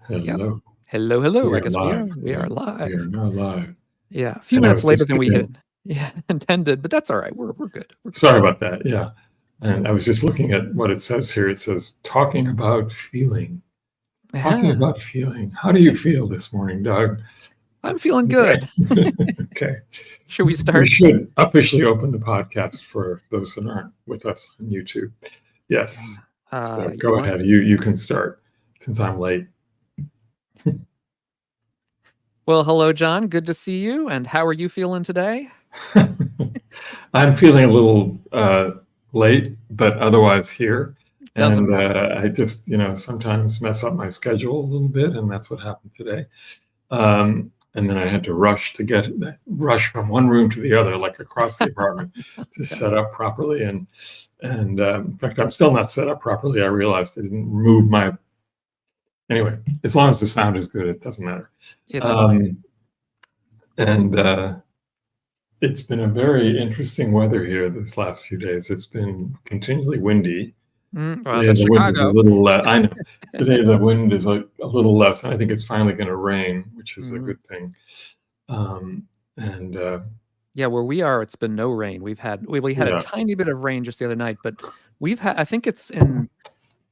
Hello. Hello, hello. We I are guess live. we are We are live. now live. Yeah, a few I know minutes it's later just than we had intended, but that's all right. We're good. We're good. sorry about that. Yeah. And I was just looking at what it says here. It says talking about feeling. Talking about feeling. How do you feel this morning, Doug? I'm feeling good. Okay. Should we We start? should officially open the podcast for those that aren't with us on YouTube. Yes. So go ahead. You can start since I'm late. Well, hello, John. Good to see you. And how are you feeling today? I'm feeling a little late, but otherwise here. And I just, sometimes mess up my schedule a little bit, and that's what happened today. And then I had to rush from one room to the other, like across the apartment, to set up properly. And in fact, I'm still not set up properly. I realized I didn't move my. Anyway, as long as the sound is good, it doesn't matter. It's fine. And it's been a very interesting weather here this last few days. It's been continually windy. Today the wind is a little less. I know. Today the wind is a little less. I think it's finally going to rain, which is a good thing. Yeah, where we are, it's been no rain. We had a tiny bit of rain just the other night, but we've had. I think it's in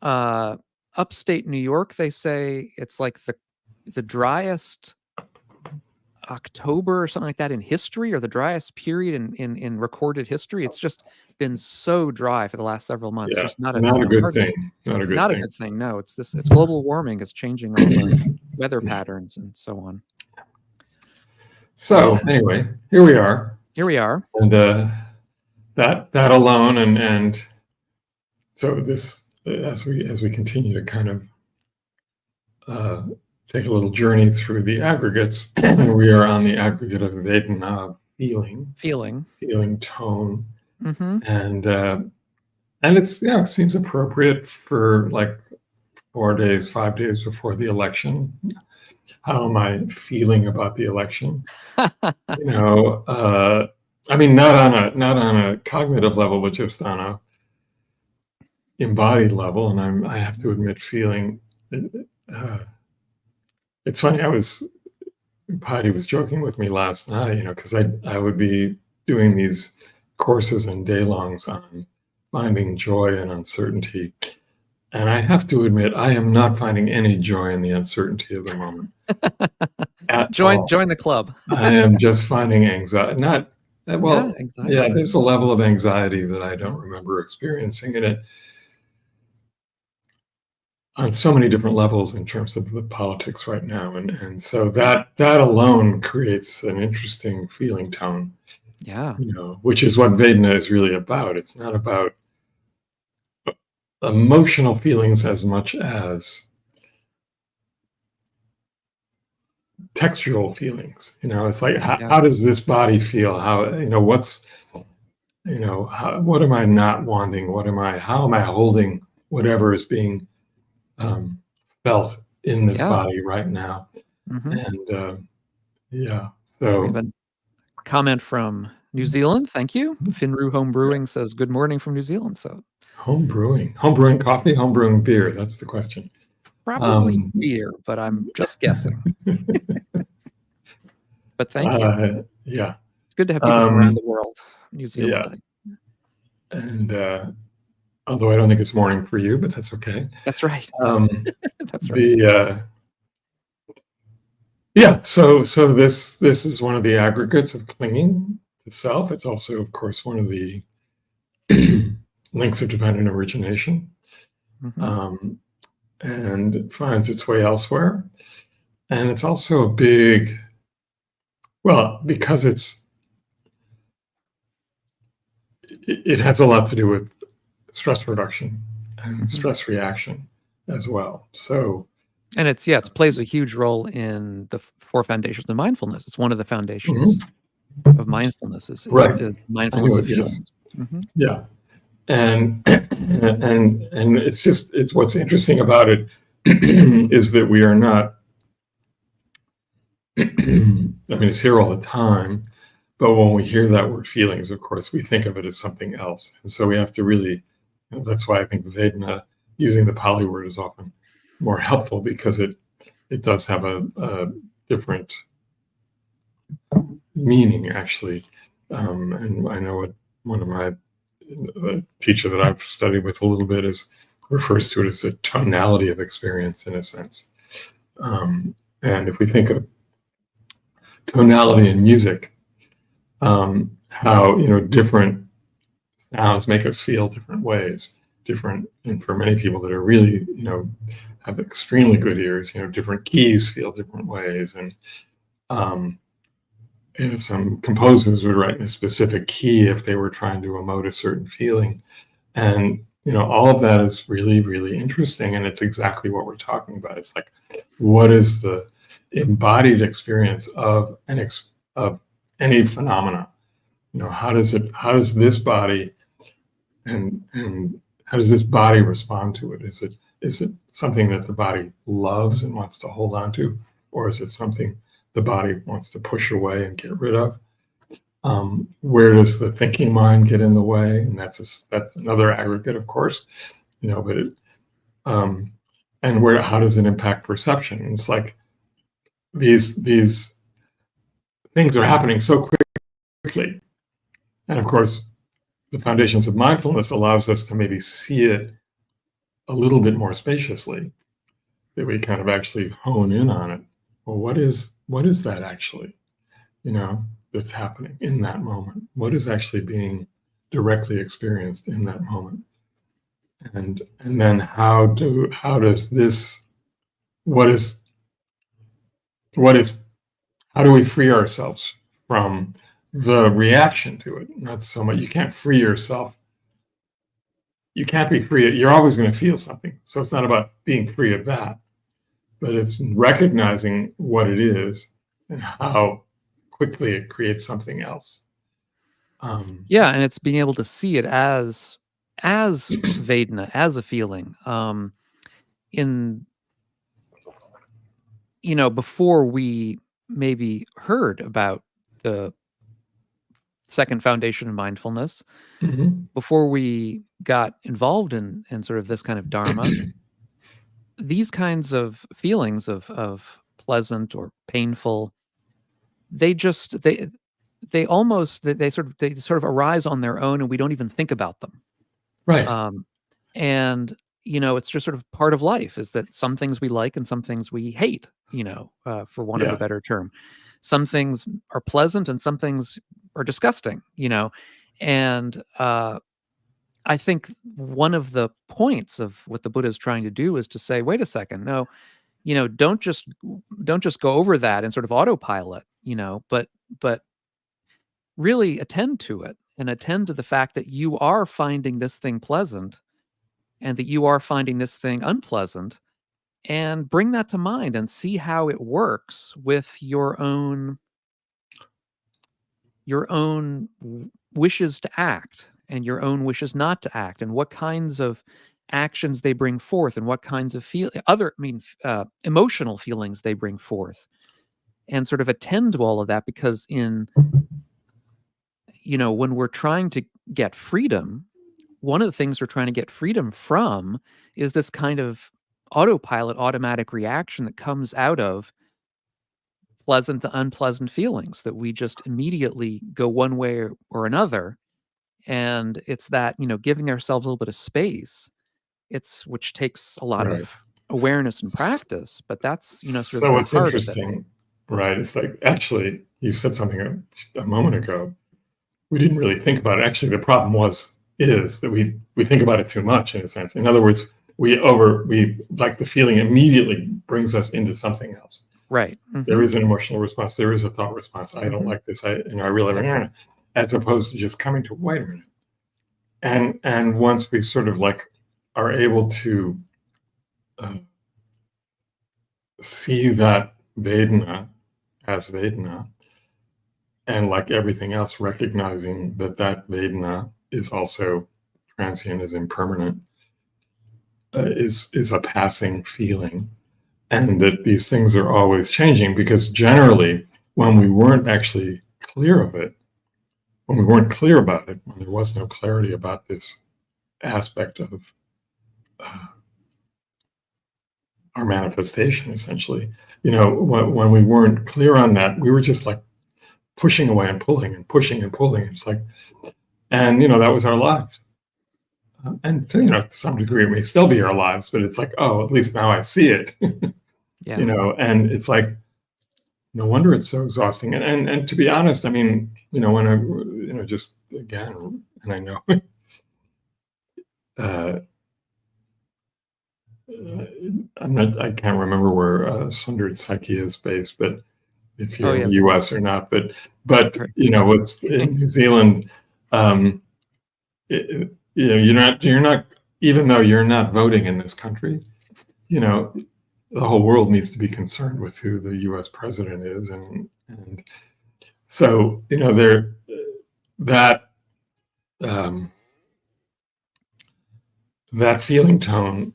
upstate New York. They say it's like the driest October or something like that in history, or the driest period in recorded history. It's just been so dry for the last several months. Yeah, just not a good thing. Not a good thing. No, it's global warming is changing all the weather patterns and so on. So anyway, here we are. And that alone, and so this as we continue to kind of take a little journey through the aggregates. We are on the aggregate of Vedana, feeling tone, and it's it seems appropriate for like 5 days before the election. How am I feeling about the election? I mean, not on a cognitive level, but just on a embodied level. And I have to admit, feeling. It's funny. Patty was joking with me last night, because I would be doing these courses and day-longs on finding joy and uncertainty. And I have to admit, I am not finding any joy in the uncertainty of the moment. Join the club. I am just finding anxiety. Anxiety. Yeah, there's a level of anxiety that I don't remember experiencing in it on so many different levels in terms of the politics right now. And so that alone creates an interesting feeling tone. Yeah. Which is what Vedana is really about. It's not about emotional feelings as much as textual feelings. It's like how does this body feel? How what am I not wanting? How am I holding whatever is being felt in this body right now? And so we have a comment from New Zealand. Thank you. Finru Home Brewing says good morning from New Zealand. So home brewing coffee, home brewing beer. That's the question. Probably beer, but I'm just guessing. But thank you. Yeah, it's good to have people from around the world. New Zealand. Yeah. And although I don't think it's morning for you, but that's okay. That's right. That's right. So this is one of the aggregates of clinging to self. It's also, of course, one of the links of dependent origination, and it finds its way elsewhere. And it's also a big, because it has a lot to do with stress reduction and stress reaction as well. So, and it plays a huge role in the 4 foundations of mindfulness. It's one of the foundations of mindfulness is mindfulness of feelings. Yeah, and it's what's interesting about it is that we are not. I mean, it's here all the time, but when we hear that word feelings, of course, we think of it as something else. And so we have to really, that's why I think Vedana, using the Pali word is often more helpful, because it it does have a different meaning, actually. And I know what one of my the teacher that I've studied with a little bit refers to it as the tonality of experience, in a sense. And if we think of tonality in music, how different sounds make us feel different ways, and for many people that are really have extremely good ears, different keys feel different ways, and some composers would write in a specific key if they were trying to emote a certain feeling. And all of that is really, really interesting, and it's exactly what we're talking about. It's like, what is the embodied experience of any phenomena? How does this body and how does this body respond to it? Is it something that the body loves and wants to hold on to, or is it something the body wants to push away and get rid of? Where does the thinking mind get in the way? And that's another aggregate, of course, but and how does it impact perception? And it's like these things are happening so quickly. And of course, the foundations of mindfulness allows us to maybe see it a little bit more spaciously, that we kind of actually hone in on it. Well, what is that actually, that's happening in that moment? What is actually being directly experienced in that moment? And then how do we free ourselves from the reaction to it? Not so much, you can't free yourself. You can't be free. You're always going to feel something. So it's not about being free of that, but it's recognizing what it is and how quickly it creates something else. Yeah, and it's being able to see it as Vedana, as a feeling. Before we maybe heard about the second foundation of mindfulness, before we got involved in sort of this kind of dharma, these kinds of feelings of pleasant or painful, they sort of arise on their own, and we don't even think about them. Right. And it's just sort of part of life, is that some things we like and some things we hate, for want of a better term. Some things are pleasant and some things are disgusting, and I think one of the points of what the Buddha is trying to do is to say, wait a second, no, don't just go over that and sort of autopilot, but really attend to it, and attend to the fact that you are finding this thing pleasant and that you are finding this thing unpleasant, and bring that to mind and see how it works with your own wishes to act and your own wishes not to act, and what kinds of actions they bring forth, and what kinds of emotional feelings they bring forth, and sort of attend to all of that. Because when we're trying to get freedom, one of the things we're trying to get freedom from is this kind of autopilot, automatic reaction that comes out of pleasant to unpleasant feelings, that we just immediately go one way or another. And it's that, giving ourselves a little bit of space, which takes a lot of awareness and practice, but that's, sort of the it's heart of it. interesting, right? It's like, actually, you said something a moment ago. We didn't really think about it. Actually, the problem is that we think about it too much, in a sense. In other words, we like the feeling immediately brings us into something else. Right. There is an emotional response. There is a thought response. I don't like this. I really, as opposed to just coming to, wait a minute. And once we sort of like are able to see that Vedana as Vedana, and like everything else, recognizing that Vedana is also transient, is impermanent, is a passing feeling, and that these things are always changing. Because generally, when we weren't actually clear of it, when we weren't clear about it, when there was no clarity about this aspect of our manifestation, essentially. When we weren't clear on that, we were just like pushing away and pulling and pushing and pulling. It's like, and that was our lives. And to some degree, it may still be our lives, but it's like, oh, at least now I see it. Yeah. And it's like, no wonder it's so exhausting. And to be honest, I mean, when I, just again, and I know, I can't remember where Sundered Psyche is based, but if you're in the US or not, but Right. what's in New Zealand, you're not, even though you're not voting in this country, the whole world needs to be concerned with who the US president is. And so, that feeling tone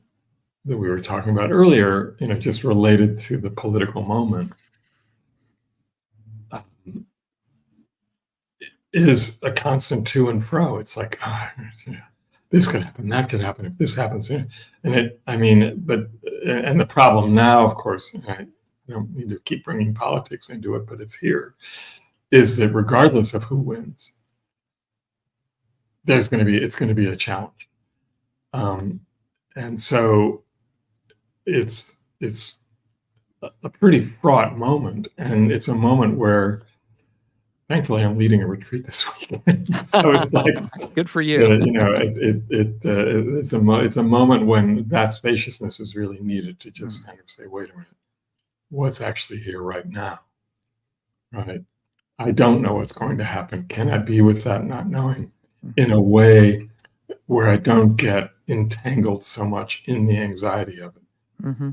that we were talking about earlier, just related to the political moment, is a constant to and fro. It's like, this could happen, that could happen, if this happens. And the problem now, of course, I don't need to keep bringing politics into it, but it's here, is that regardless of who wins, it's going to be a challenge. And so it's a pretty fraught moment, and it's a moment where, thankfully, I'm leading a retreat this weekend. So it's like, good for you. It's a moment when that spaciousness is really needed to just kind of say, wait a minute, what's actually here right now? Right? I don't know what's going to happen. Can I be with that not knowing in a way where I don't get entangled so much in the anxiety of it?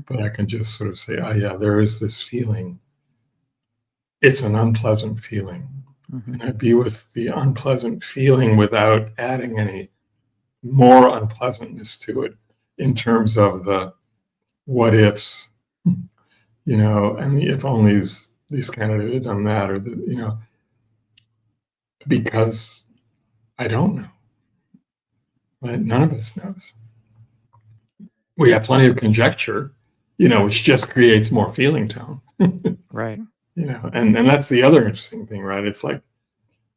But I can just sort of say, oh yeah, there is this feeling. It's an unpleasant feeling. And I'd be with the unpleasant feeling without adding any more unpleasantness to it in terms of the what ifs, and the if onlys, these kind of done that, or because I don't know. Right? None of us knows. We have plenty of conjecture, which just creates more feeling tone. Right. And that's the other interesting thing, right? It's like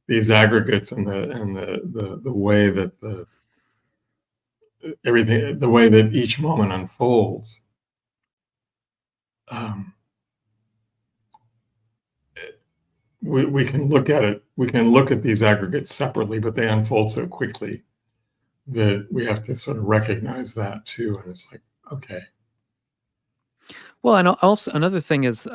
these aggregates and the way that the way that each moment unfolds. We can look at it. We can look at these aggregates separately, but they unfold so quickly that we have to sort of recognize that too. And it's like, okay. Well, and also another thing is,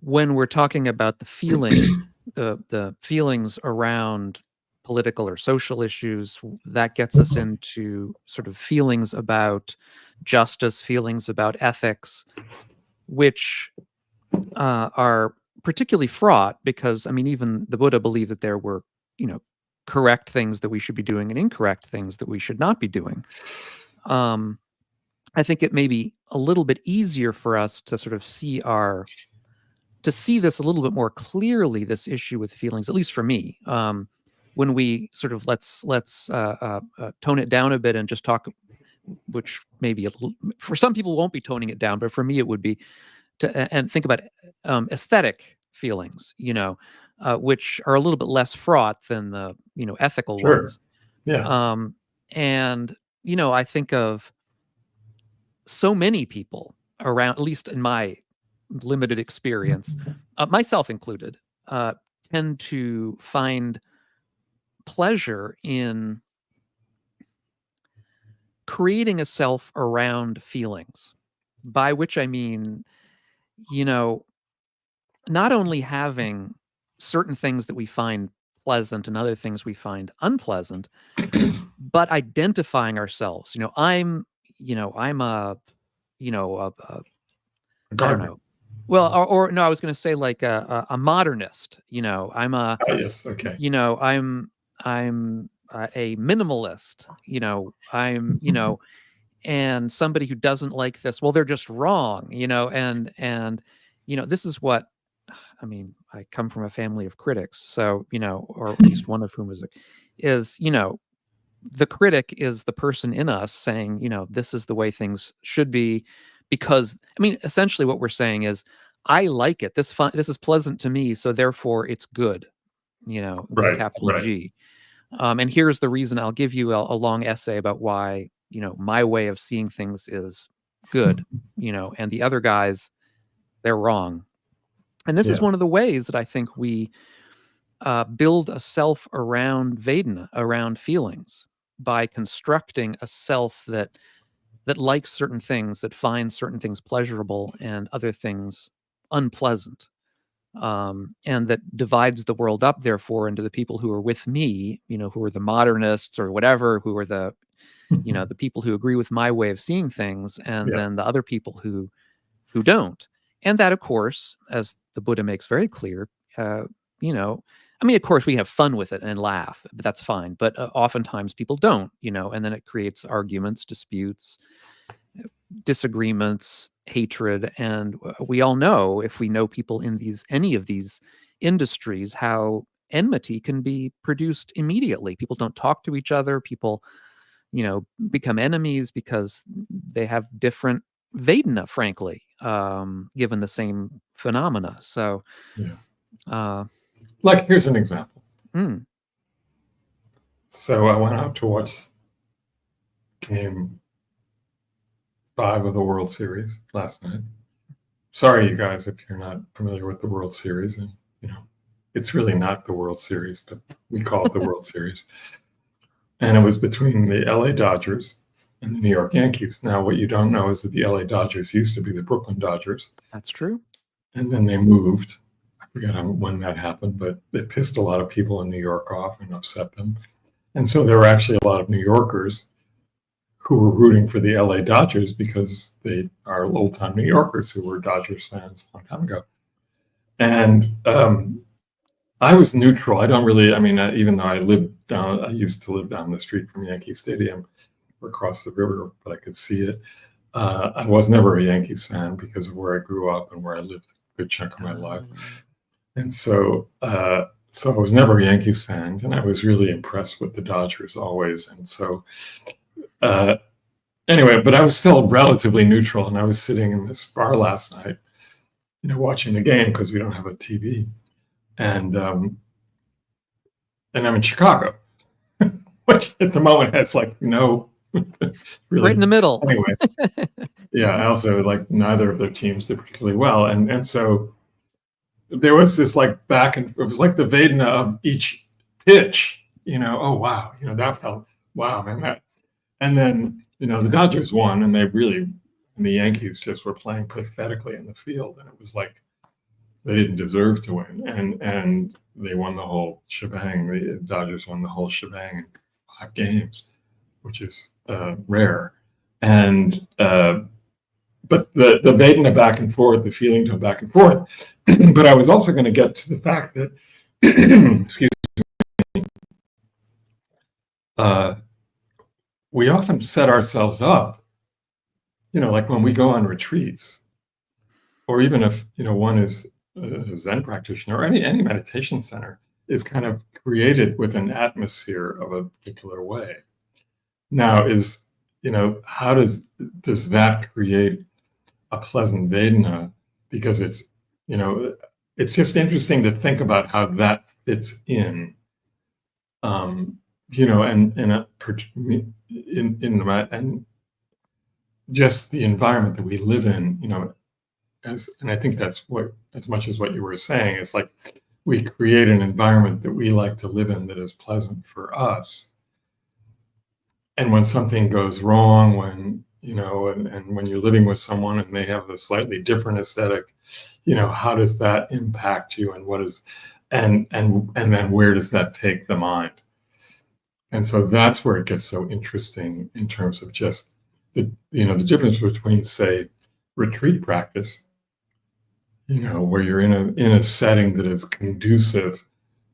when we're talking about the feeling, the feelings around political or social issues, that gets us into sort of feelings about justice, feelings about ethics, which are particularly fraught because, I mean, even the Buddha believed that there were, correct things that we should be doing and incorrect things that we should not be doing. I think it may be a little bit easier for us to sort of see this a little bit more clearly, this issue with feelings, at least for me, when we sort of let's tone it down a bit and just talk, which maybe for some people won't be toning it down, but for me it would be and think about aesthetic feelings, which are a little bit less fraught than the ethical ones. Yeah. And I think of so many people around, at least in my limited experience, myself included, tend to find pleasure in creating a self around feelings, by which I mean, not only having certain things that we find pleasant and other things we find unpleasant, but identifying ourselves. I'm a I don't know. Well, or no, I was going to say like a modernist. I'm a. Yes. Okay. I'm a minimalist. I'm and somebody who doesn't like this, well, they're just wrong. And this is what I mean. I come from a family of critics, so or at least one of whom is the critic is the person in us saying, this is the way things should be, because, essentially what we're saying is, I like it. This is pleasant to me, so therefore it's good, with Right, capital right. G. And here's the reason. I'll give you a long essay about why, my way of seeing things is good, and the other guys, they're wrong. And this is one of the ways that I think we build a self around Vedana, around feelings, by constructing a self that likes certain things, that finds certain things pleasurable and other things unpleasant, and that divides the world up, therefore, into the people who are with me, who are the modernists or whatever, who are the the people who agree with my way of seeing things, and then the other people who don't. And that, of course, as the Buddha makes very clear, of course, we have fun with it and laugh, but that's fine. But oftentimes people don't, and then it creates arguments, disputes, disagreements, hatred. And we all know, if we know people in any of these industries, how enmity can be produced immediately. People don't talk to each other. People, become enemies because they have different Vedana, frankly, given the same phenomena. So, like, here's an example. Mm. So I went out to watch Game 5 of the World Series last night. Sorry, you guys, if you're not familiar with the World Series, and it's really not the World Series, but we call it the World Series. And it was between the LA Dodgers and the New York Yankees. Now, what you don't know is that the LA Dodgers used to be the Brooklyn Dodgers. That's true. And then they moved. I forget when that happened, but it pissed a lot of people in New York off and upset them. And so there were actually a lot of New Yorkers who were rooting for the LA Dodgers because they are old-time New Yorkers who were Dodgers fans a long time ago. And I was neutral. I don't really, even though I used to live down the street from Yankee Stadium or across the river, but I could see it. I was never a Yankees fan because of where I grew up and where I lived a good chunk of my life. And so I was never a Yankees fan, and I was really impressed with the Dodgers always. And so anyway, but I was still relatively neutral, and I was sitting in this bar last night, watching the game because we don't have a TV. And I'm in Chicago, which at the moment has really right in the middle. Anyway, I also like neither of their teams did particularly well, and so there was this back and it was like the Vedana of each pitch. Oh wow, that felt wow, man, that. And then the Dodgers won, and the Yankees just were playing pathetically in the field, and it was like they didn't deserve to win, and they won the whole shebang. The Dodgers won the whole shebang in 5 games, which is rare. And but the Vedana back and forth, the feeling to back and forth. But I was also going to get to the fact that, excuse me, we often set ourselves up, like when we go on retreats, or even if one is a Zen practitioner, or any meditation center is kind of created with an atmosphere of a particular way. Now, how does that create a pleasant Vedana? Because it's just interesting to think about how that fits in, and just the environment that we live in, and I think that's what, as much as what you were saying, it's like we create an environment that we like to live in that is pleasant for us. And when something goes wrong, when and when you're living with someone and they have a slightly different aesthetic, how does that impact you, and what is, and then where does that take the mind? And so that's where it gets so interesting in terms of just the difference between, say, retreat practice, where you're in a setting that is conducive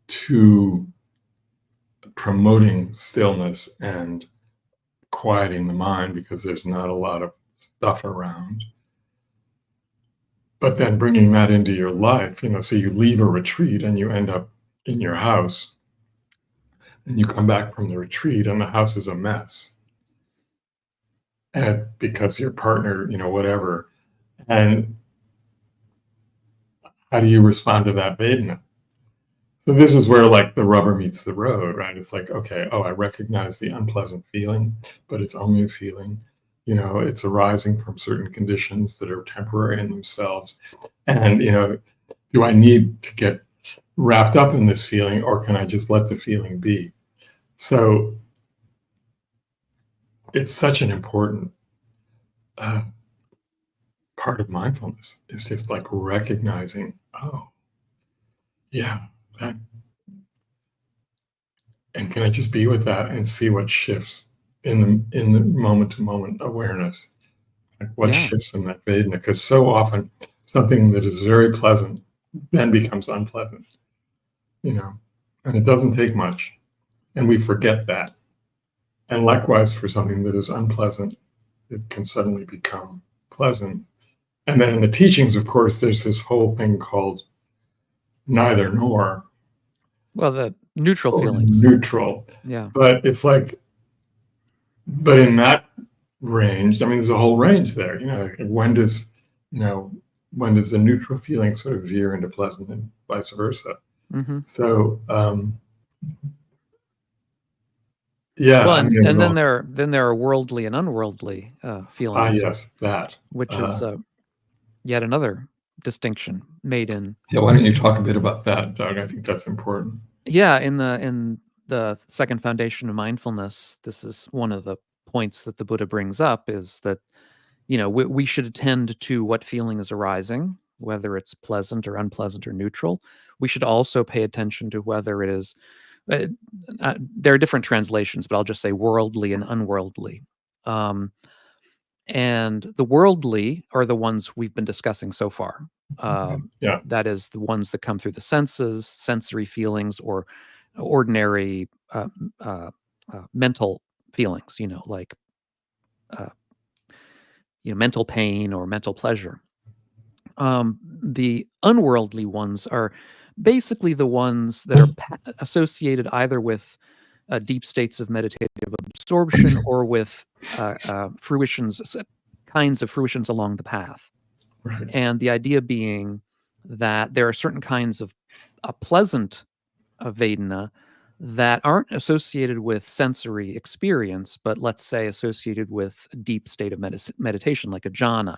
to promoting stillness and quieting the mind because there's not a lot of stuff around. But then bringing that into your life, so you leave a retreat and you end up in your house. and you come back from the retreat and the house is a mess, and because your partner, whatever, and how do you respond to that Vedana? So this is where like the rubber meets the road, right? It's like, okay, I recognize the unpleasant feeling, but it's only a feeling. It's arising from certain conditions that are temporary in themselves. And, do I need to get wrapped up in this feeling, or can I just let the feeling be? So it's such an important part of mindfulness. It's just like recognizing, oh, yeah, that, and can I just be with that and see what shifts in the moment to moment awareness, like what shifts in that Vedana? Because so often something that is very pleasant then becomes unpleasant, and it doesn't take much, and we forget that. And likewise, for something that is unpleasant, it can suddenly become pleasant. And then in the teachings, of course, there's this whole thing called neither nor. Well, the neutral feelings. Neutral. Yeah. But it's like, but in that range, I mean, there's a whole range there. When does the neutral feeling sort of veer into pleasant and vice versa? Mm-hmm. So, yeah. Well, and then there are worldly and unworldly feelings. Yes, that. Which is yet another distinction made in. Yeah, why don't you talk a bit about that, Doug? I think that's important. Yeah, in the second foundation of mindfulness, this is one of the points that the Buddha brings up, is that we should attend to what feeling is arising, whether it's pleasant or unpleasant or neutral. We should also pay attention to whether it is. There are different translations, but I'll just say worldly and unworldly. And the worldly are the ones we've been discussing so far. That is the ones that come through the senses, sensory feelings, or ordinary mental feelings, like mental pain or mental pleasure. The unworldly ones are basically the ones that are associated either with deep states of meditative absorption or with kinds of fruitions along the path. Right. And the idea being that there are certain kinds of pleasant Vedana that aren't associated with sensory experience, but let's say associated with a deep state of meditation, like a jhana.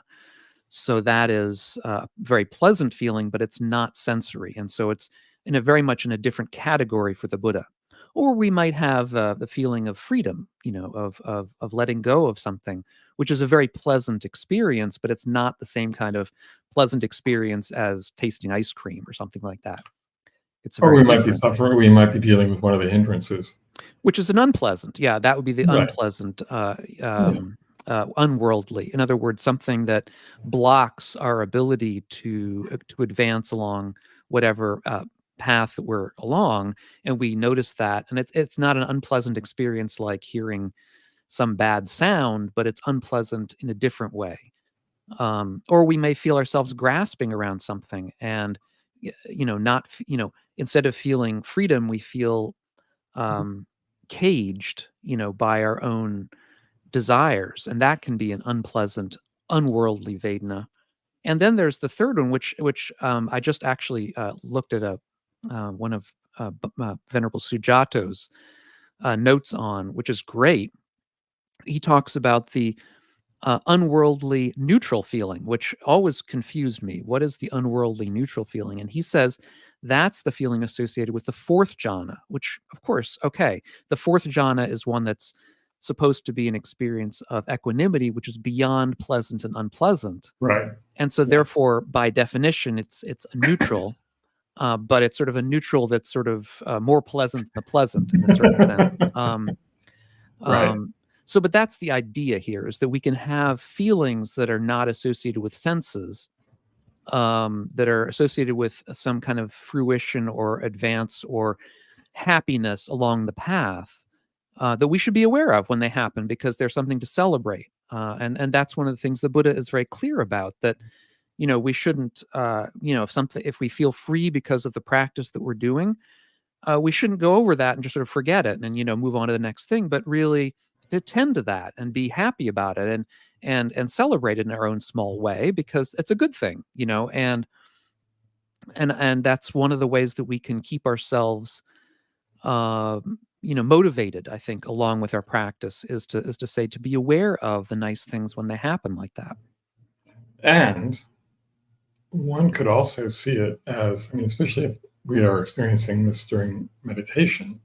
So that is a very pleasant feeling, but it's not sensory. And so it's very much in a different category for the Buddha. Or we might have the feeling of freedom, of letting go of something, which is a very pleasant experience, but it's not the same kind of pleasant experience as tasting ice cream or something like that. Or we might be suffering. We might be dealing with one of the hindrances, which is an unpleasant. Yeah, that would be the unpleasant, unworldly. In other words, something that blocks our ability to advance along whatever path that we're along, and we notice that, and it's not an unpleasant experience like hearing some bad sound, but it's unpleasant in a different way. Or we may feel ourselves grasping around something, and instead of feeling freedom, we feel caged, by our own desires, and that can be an unpleasant, unworldly Vedana. And then there's the third one, which I just actually looked at one of Venerable Sujato's notes on, which is great. He talks about the unworldly neutral feeling, which always confused me. What is the unworldly neutral feeling? And he says that's the feeling associated with the fourth jhana, which, of course, okay, the fourth jhana is one that's supposed to be an experience of equanimity, which is beyond pleasant and unpleasant. Right. And so therefore, by definition, it's a neutral, but it's sort of a neutral that's sort of more pleasant than the pleasant in a certain sense. Right. So, but that's the idea here, is that we can have feelings that are not associated with senses, that are associated with some kind of fruition or advance or happiness along the path, that we should be aware of when they happen, because there's something to celebrate. And that's one of the things the Buddha is very clear about, that, we shouldn't, if we feel free because of the practice that we're doing, we shouldn't go over that and just sort of forget it and move on to the next thing, but really to tend to that and be happy about it and celebrate it in our own small way, because it's a good thing, and that's one of the ways that we can keep ourselves motivated, I think, along with our practice, is to say, to be aware of the nice things when they happen like that. And one could also see it as, especially if we are experiencing this during meditation,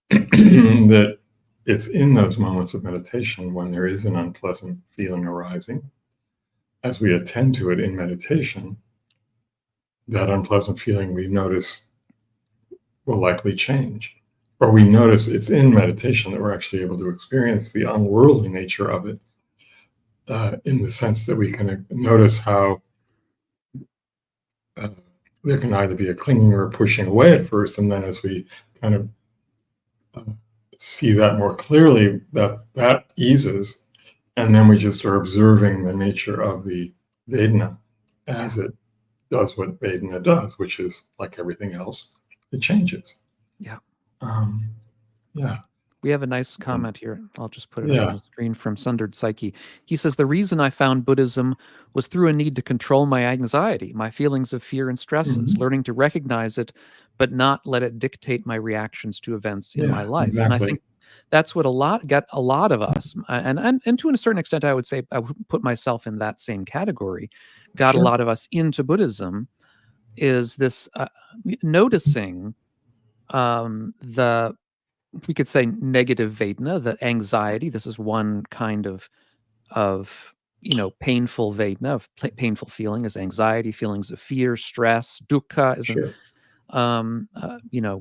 that it's in those moments of meditation when there is an unpleasant feeling arising, as we attend to it in meditation, that unpleasant feeling we notice will likely change. Or we notice it's in meditation that we're actually able to experience the unworldly nature of it, in the sense that we can notice how there can either be a clinging or a pushing away at first, and then as we kind of see that more clearly, that eases, and then we just are observing the nature of the Vedana as it does what Vedana does, which is, like everything else, it changes. Yeah. Yeah. We have a nice comment here. I'll just put it up on the screen from Sundered Psyche. He says, the reason I found Buddhism was through a need to control my anxiety, my feelings of fear and stresses, learning to recognize it, but not let it dictate my reactions to events in my life. Exactly. And I think that's what a lot of us, and to a certain extent, I would say, I would put myself in that same category, got a lot of us into Buddhism, is this noticing we could say negative Vedana, the anxiety. This is one kind of painful Vedana, of painful feeling, is anxiety, feelings of fear, stress. Dukkha is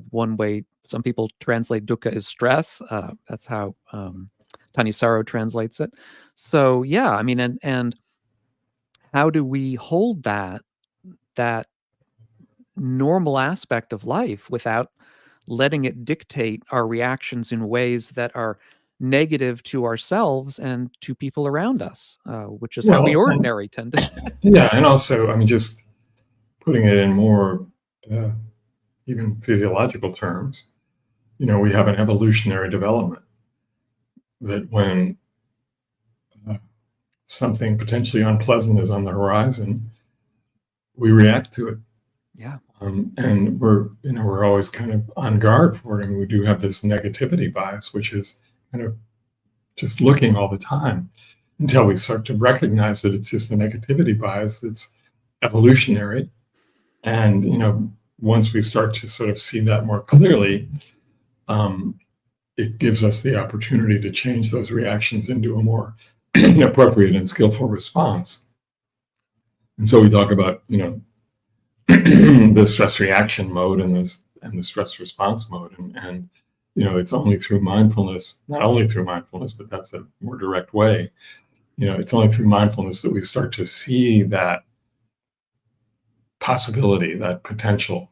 one way some people translate dukkha is stress. That's how Thanissaro translates it. So and how do we hold that normal aspect of life without letting it dictate our reactions in ways that are negative to ourselves and to people around us, which is how we ordinarily tend to. Yeah, and also, just putting it in more even physiological terms, we have an evolutionary development that when something potentially unpleasant is on the horizon, we react to it. Yeah. And we're always kind of on guard for it. And we do have this negativity bias, which is kind of just looking all the time until we start to recognize that it's just a negativity bias. It's evolutionary. And, once we start to sort of see that more clearly, it gives us the opportunity to change those reactions into a more appropriate and skillful response. And so we talk about, the stress reaction mode and the stress response mode, and it's only through mindfulness, not only through mindfulness, but that's a more direct way. It's only through mindfulness that we start to see that possibility, that potential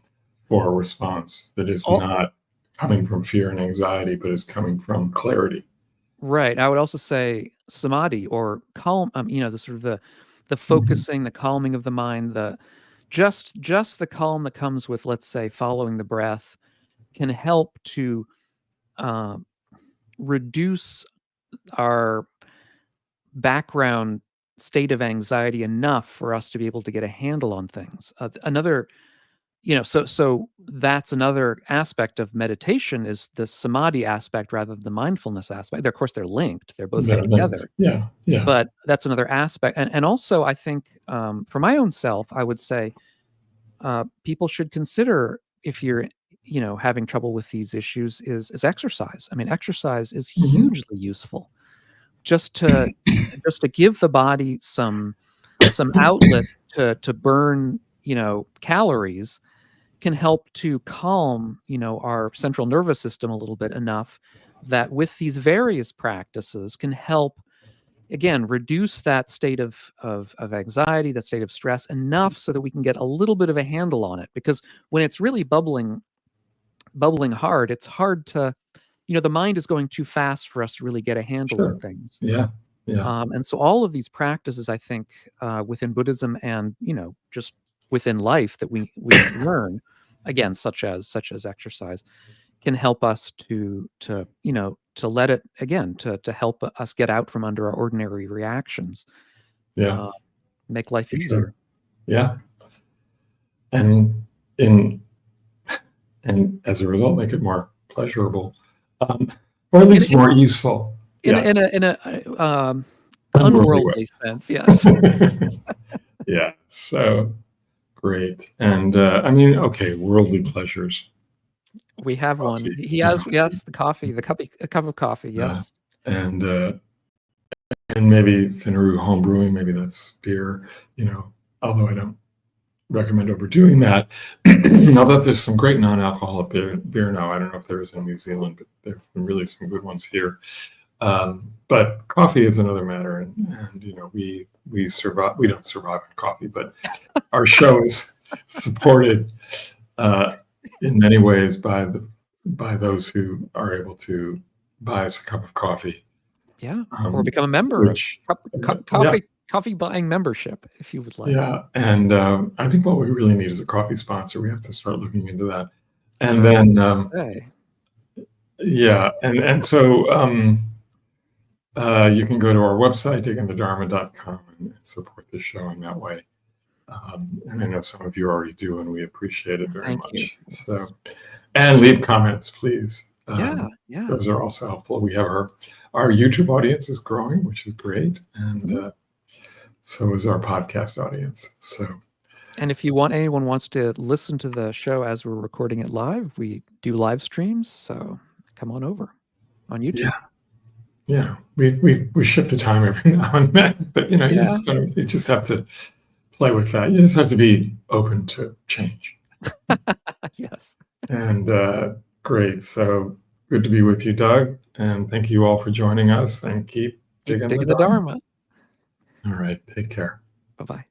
for a response that is not coming from fear and anxiety, but is coming from clarity. Right. I would also say samadhi, or calm. The sort of the focusing, the calming of the mind, just the calm that comes with, let's say, following the breath, can help to reduce our background state of anxiety enough for us to be able to get a handle on things. So that's another aspect of meditation, is the samadhi aspect rather than the mindfulness aspect. Of course, they're linked. They're both there together. Yeah. But that's another aspect. And also, I think, for my own self, I would say people should consider, if you're having trouble with these issues, is exercise. Exercise is hugely useful. Just to give the body some outlet to burn calories can help to calm our central nervous system a little bit, enough that with these various practices can help, again, reduce that state of anxiety, that state of stress, enough so that we can get a little bit of a handle on it. Because when it's really bubbling hard, it's hard to, the mind is going too fast for us to really get a handle on things. Yeah. And so all of these practices, I think, within Buddhism and, just within life that we learn, again, such as exercise, can help us to let it, again, to help us get out from under our ordinary reactions. Yeah. Make life For easier. sure. Yeah. And as a result, make it more pleasurable, or at least more easeful. In a unworldly sense, yes. Yeah. So great. And I mean, okay, worldly pleasures. We have Coffee. one. He has, yes, the coffee, a cup of coffee, yes. And maybe Finru home brewing, maybe that's beer, although I don't recommend overdoing that. Although there's some great non-alcoholic beer now. I don't know if there is in New Zealand, but there have been really some good ones here. But coffee is another matter, and we survive. We don't survive on coffee, but our show is supported in many ways by those who are able to buy us a cup of coffee. Yeah, or become a member of coffee buying membership, if you would like. Yeah, and I think what we really need is a coffee sponsor. We have to start looking into that, and then yeah, and so you can go to our website, diggingthedharma.com, and support the show in that way. And I know some of you already do, and we appreciate it very much. So, and leave comments, please. Yeah. Those are also helpful. We have our YouTube audience is growing, which is great, and so is our podcast audience. So, and if anyone wants to listen to the show as we're recording it live, we do live streams. So come on over on YouTube. Yeah. We shift the time every now and then, but you just have to play with that. You just have to be open to change. Yes. And great. So good to be with you, Doug. And thank you all for joining us, and keep digging the Dharma. All right. Take care. Bye-bye.